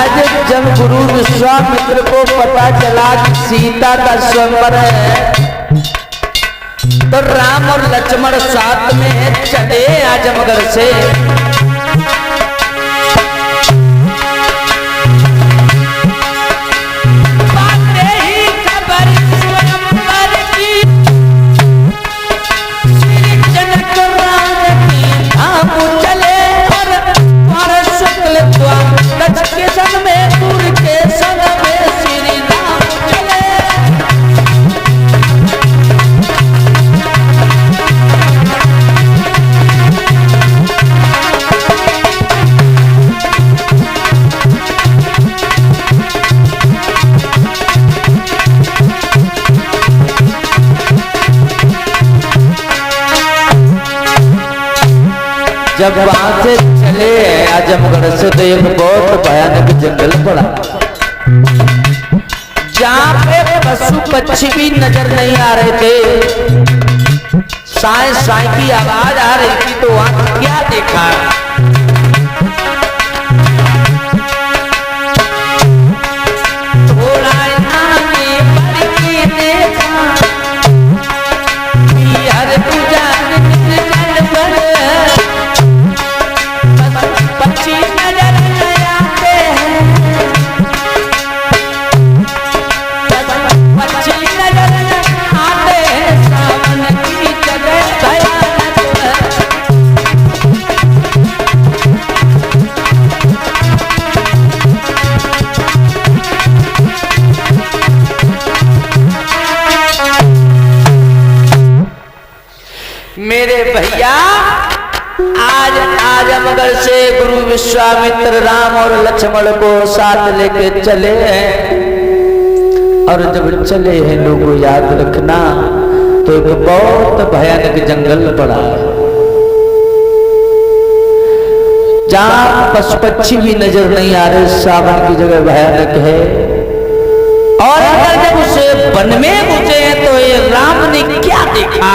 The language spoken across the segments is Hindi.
आज जब गुरु विश्वामित्र को पता चला कि सीता का स्वयंवर है, तो राम और लक्ष्मण साथ में चले आजमगढ़ से। जब वहां से चले आजमगढ़ से तो एक बहुत भयानक जंगल पड़ा, जहां पे पशु पक्षी भी नजर नहीं आ रहे थे। साए साए की आवाज आ रही थी, तो वहां क्या देखा? मेरे भैया आज आजमगढ़ से गुरु विश्वामित्र राम और लक्ष्मण को साथ लेके चले हैं। और जब चले हैं लोगों, याद रखना, तो एक बहुत भयानक जंगल पड़ा, जहां पशु पक्षी भी नजर नहीं आ रहे, सावन की जगह भयानक है। और अगर जब उसे वन में घुसे हैं, तो ये राम ने क्या देखा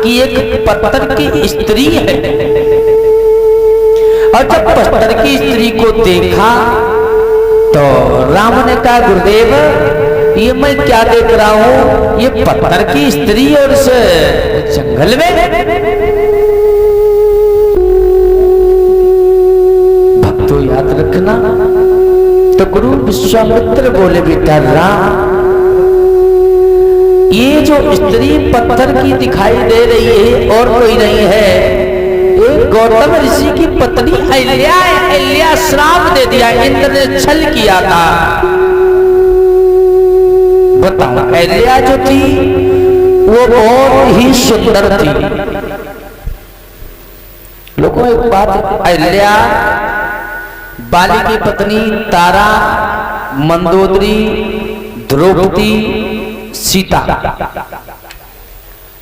कि एक पत्थर की स्त्री है। और जब पत्थर की स्त्री को देखा, तो राम ने कहा, गुरुदेव ये मैं क्या देख रहा हूं? ये पत्थर की स्त्री और इस जंगल में। भक्तों याद रखना, तो गुरु विश्वामित्र बोले, बेटा राम, ये जो स्त्री पत्थर की दिखाई दे रही है और कोई नहीं है, एक गौतम ऋषि की पत्नी अहिल्या। अहिल्या श्राप दे दिया, इंद्र ने छल किया था। बताओ, अहिल्या जो थी वो बहुत ही सुंदर थी। लोगों एक बात, अहिल्या बाली की पत्नी तारा, मंदोदरी, द्रौपदी, सीता,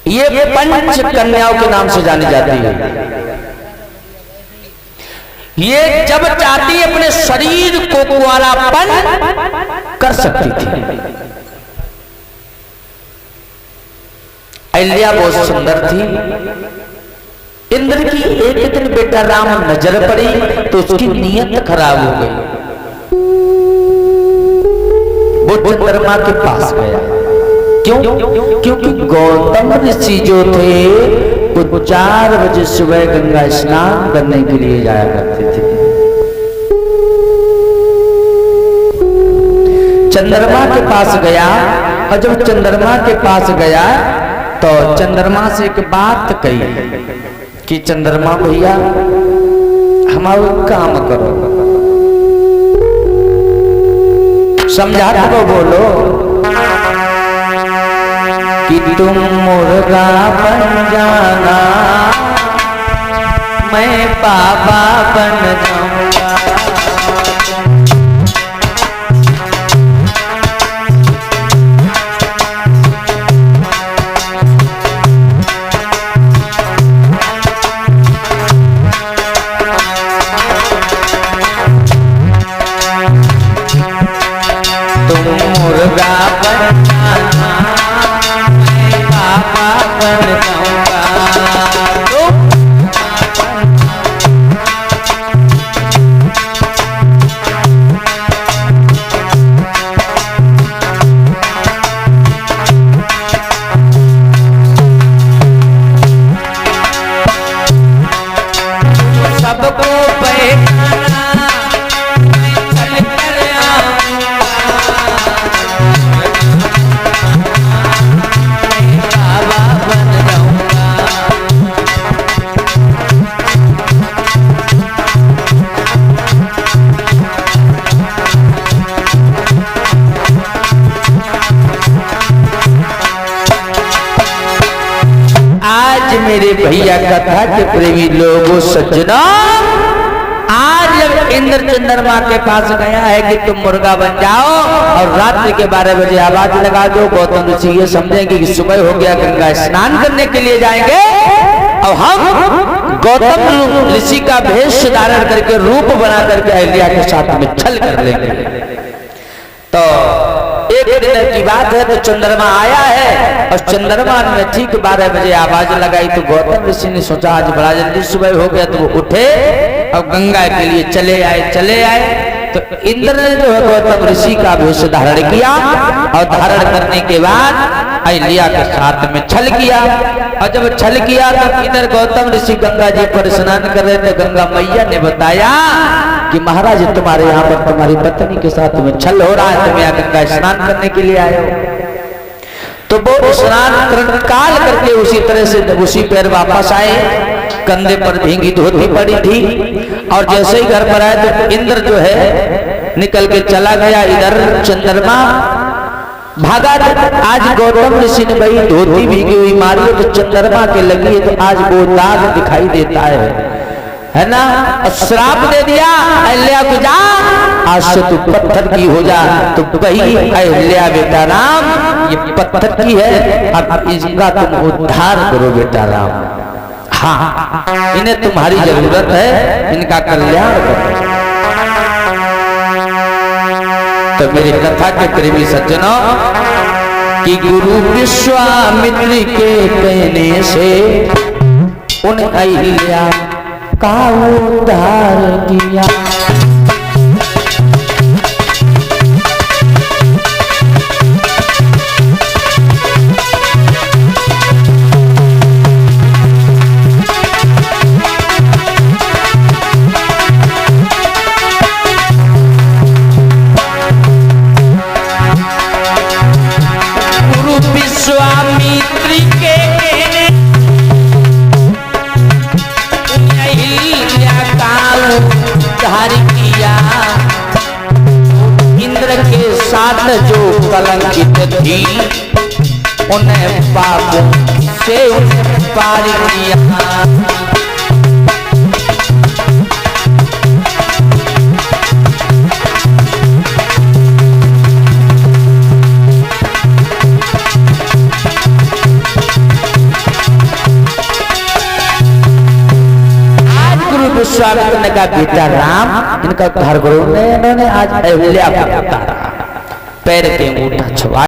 ये पंच कन्याओं के नाम से जानी जाती है। ये जब चाहती अपने शरीर को कुंवारापन कर सकती थी। अहिल्या बहुत सुंदर थी। इंद्र की एक दिन बेटा राम नजर पड़ी, तो उसकी नीयत खराब हो गई। वो चंद्रमा के पास गया। क्यों? क्योंकि गौतम ऋषि जो थे वो 4 बजे सुबह गंगा स्नान करने के लिए जाया करते थे। चंद्रमा के पास गया, और जब चंद्रमा के पास गया, तो चंद्रमा से एक बात कही कि चंद्रमा भैया, हमारा काम करो। समझाते को बोलो कि तुम मुर्गा बन जाना, मैं बाबा बन जाऊंगा। तुम मुर्गा बन जाना, मैं बाबा बन जाऊंगा। भैया कथा के प्रेमी लोगों सज्जनों, आज जब इंद्र चंद्रमा के पास गया है कि तुम मुर्गा बन जाओ और रात्रि के 12 बजे आवाज लगा दो, गौतम ऋषि ये समझेंगे कि सुबह हो गया, गंगा स्नान करने के लिए जाएंगे और हम गौतम ऋषि का भेष धारण करके रूप बना करके अहिल्या के साथ में छल कर लेंगे। तो एक दिन की बात है, तो चंद्रमा आया है और चंद्रमा ने ठीक 12 बजे आवाज लगाई। तो गौतम ऋषि ने सोचा आज बड़ा जल्दी सुबह हो गया, तो वो उठे और गंगा के लिए चले आए। तो इंद्र ने जो है गौतम ऋषि का भेष धारण किया और धारण करने के बाद अहिल्या के साथ में छल किया। और जब छल किया तो इधर गौतम ऋषि गंगा जी पर स्नान कर रहे थे। गंगा मैया ने बताया कि महाराज तुम्हारे यहाँ पर तुम्हारी पत्नी के साथ में छल हो रहा है, तुम यहाँ गंगा स्नान करने के लिए आए हो। तो वो स्नान काल करके उसी तरह से जब उसी पैर वापस आए, कंधे पर भींगी धोती पड़ी थी और जैसे ही घर पर आए तो इंद्र जो है निकल के चला गया। इधर चंद्रमा भागा। आज गौतम ऋषि ने भाई धोती भीगी हुई मारी तो चंद्रमा के लगी है, तो आज वो दाग दिखाई देता है ना। श्राप दे दिया अहिल्या को, जा आज से तू पत्थर की हो जा। तो वही अहिल्या बेटा राम ये पत्थर की है, अब इसका तुम उद्धार करो बेटा राम। हाँ, इन्हें तुम्हारी जरूरत है, इनका कल्याण करो। तो मेरी कथा के प्रेमी सज्जनों, कि गुरु विश्वामित्र के कहने से उन अहिल्या का उद्धार किया। जो कलंकित थी उन्हें पापों से पार किया। आज गुरु विश्वामित्र का बेटा राम इनका उद्धार करो, इन्होंने आज अहिल्या को उतारा, पैर के अंगूठा छुआ।